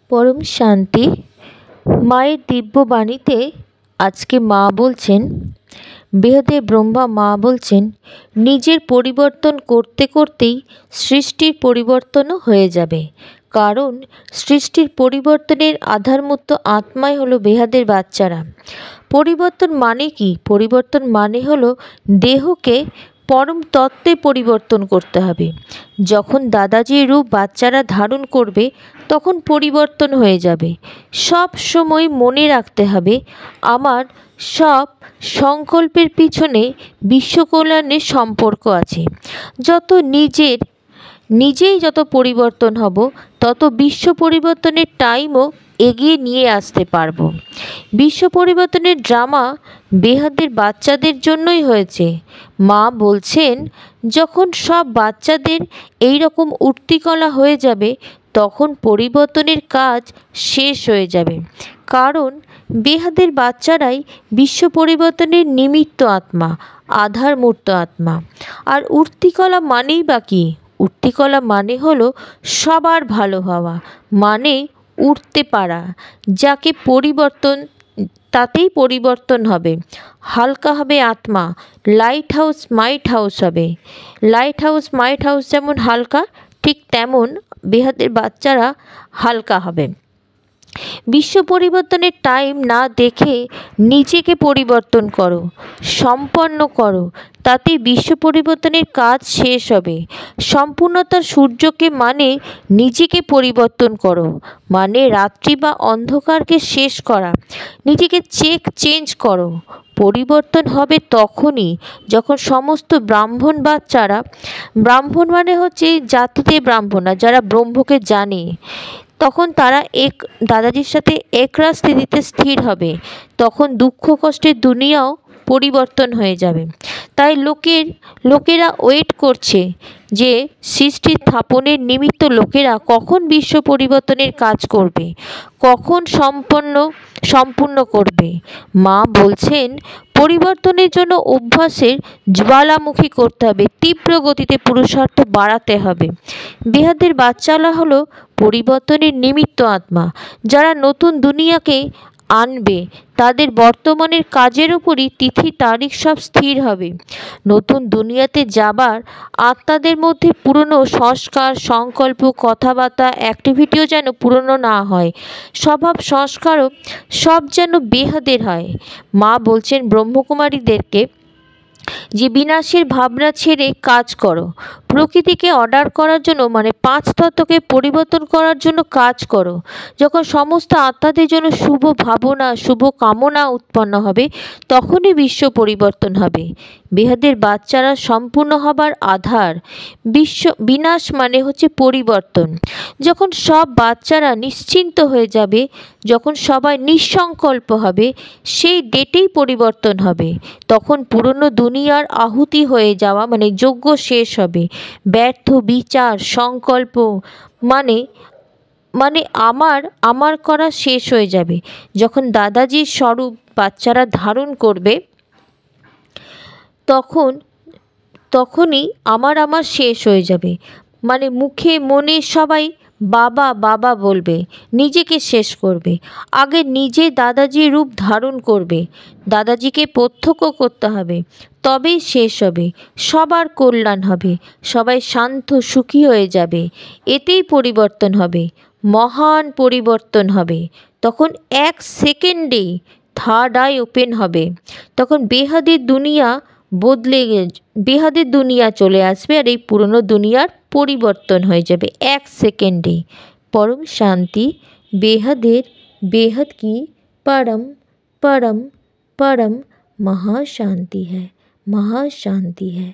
পরম শান্তি মায়ের দিব্য বাণীতে আজকে মা বলছেন, বেহেদে ব্রহ্মা মা বলছেন, নিজের পরিবর্তন করতে করতেই সৃষ্টির পরিবর্তনও হয়ে যাবে। কারণ সৃষ্টির পরিবর্তনের আধারমূর্ত আত্মাই হলো বেহাদের বাচ্চারা। পরিবর্তন মানে কি? পরিবর্তন মানে হলো দেহকে পরম তত্ত্বে পরিবর্তন করতে হবে। যখন দাদাজির রূপ বাচ্চারা ধারণ করবে তখন পরিবর্তন হয়ে যাবে। সব সময় মনে রাখতে হবে, আমার সব সংকল্পের পিছনে বিশ্বকল্যাণের সম্পর্ক আছে। যত নিজেই যত পরিবর্তন হব, তত বিশ্ব পরিবর্তনের টাইমও এগিয়ে নিয়ে আসতে পারবো। বিশ্ব পরিবর্তনের ড্রামা বেহাদের বাচ্চাদের জন্যই হয়েছে। মা বলছেন, যখন সব বাচ্চাদের এই রকম উঠতিকলা হয়ে যাবে তখন পরিবর্তনের কাজ শেষ হয়ে যাবে। কারণ বেহাদের বাচ্চারাই বিশ্ব পরিবর্তনের নিমিত্ত আত্মা, আধারমূর্ত আত্মা। আর উঠতিকলা মানেই বা কী? উঠতিকলা মানে হলো সবার ভালো হওয়া, মানে উঠতে পারা। যাকে পরিবর্তন, তাতেই পরিবর্তন হবে। হালকা হবে আত্মা, লাইট হাউস মাইট হাউস হবে। লাইট হাউস মাইট হাউস যেমন হালকা, ঠিক তেমন বেহাদের বাচ্চারা হালকা হবে। বিশ্ব পরিবর্তনের টাইম না দেখে নিজেকে পরিবর্তন করো, সম্পন্ন করো, তাতে বিশ্ব পরিবর্তনের কাজ শেষ হবে। সম্পূর্ণতার সূর্যকে মানে নিজেকে পরিবর্তন করো, মানে রাত্রি বা অন্ধকারকে শেষ করা। নিজেকে চেঞ্জ করো। পরিবর্তন হবে তখনই যখন সমস্ত ব্রাহ্মণ বাচ্চারা, ব্রাহ্মণ মানে হচ্ছে জাতিতে ব্রাহ্মণ না, যারা ব্রহ্মকে জানে, তখন তারা দাদাজির সাথে একরা স্থিতিতে স্থির হবে। তখন দুঃখ কষ্টের দুনিয়াও পরিবর্তন হয়ে যাবে। তাই লোকেরা ওয়েট করছে যে সৃষ্টির স্থাপনের নিমিত্ত লোকেরা কখন বিশ্ব পরিবর্তনের কাজ করবে, কখন সম্পূর্ণ করবে। মা বলছেন, পরিবর্তনের জন্য অভ্যাসের জ্বালামুখী করতে হবে, তীব্র গতিতে পুরুষার্থ বাড়াতে হবে। বেহাদের বাচ্চারা হলো পরিবর্তনের নিমিত্ত আত্মা, যারা নতুন দুনিয়াকে আনবে। তাদের বর্তমানের কাজের উপরই তিথি তারিখ সব স্থির হবে। নতুন দুনিয়াতে যাবার আত্মাদের মধ্যে পুরনো সংস্কার, সংকল্প, কথাবার্তা, অ্যাক্টিভিটিও যেন পুরনো না হয়। স্বভাব সংস্কারও সব যেন বেহাদের হয়। মা বলছেন ব্রহ্মকুমারীদেরকে যে বিনাশের ভাবনা ছেড়ে কাজ করো। প্রকৃতিকে অর্ডার করার জন্য, মানে পাঁচ তত্ত্বকে পরিবর্তন করার জন্য কাজ করো। যখন সমস্ত আত্মাদের জন্য শুভ ভাবনা, শুভ কামনা উৎপন্ন হবে, তখনই বিশ্ব পরিবর্তন হবে। বেহাদের বাচ্চারা সম্পূর্ণ হবার আধার। বিনাশ মানে হচ্ছে পরিবর্তন। যখন সব বাচ্চারা নিশ্চিন্ত হয়ে যাবে, যখন সবাই নিঃসংকল্প হবে, সেই ডেটেই পরিবর্তন হবে। তখন পুরনো দুনিয়ার আহুতি হয়ে যাওয়া মানে যজ্ঞ শেষ হবে। ব্যর্থ বিচার, সংকল্প মানে আমার করা শেষ হয়ে যাবে। যখন দাদাজির স্বরূপ বাচ্চারা ধারণ করবে, তখনই আমার শেষ হয়ে যাবে। মানে মুখে মনে সবাই বাবা বাবা বলবে, নিজেকে শেষ করবে। আগে নিজে দাদাজির রূপ ধারণ করবে, দাদাজিকে প্রত্যক্ষ করতে হবে, তবেই শেষ হবে। সবার কল্যাণ হবে, সবাই শান্ত সুখী হয়ে যাবে। এতেই পরিবর্তন হবে, মহান পরিবর্তন হবে। তখন 1 সেকেন্ডেই থার্ড আই ওপেন হবে। তখন বেহাদের দুনিয়া চলে আসবে, আর এই পুরনো দুনিয়ার পরিবর্তন হয়ে যাবে 1 সেকেন্ডে। পরম শান্তি। बेहद की परम परम परम महाशांति है, महाशांति है,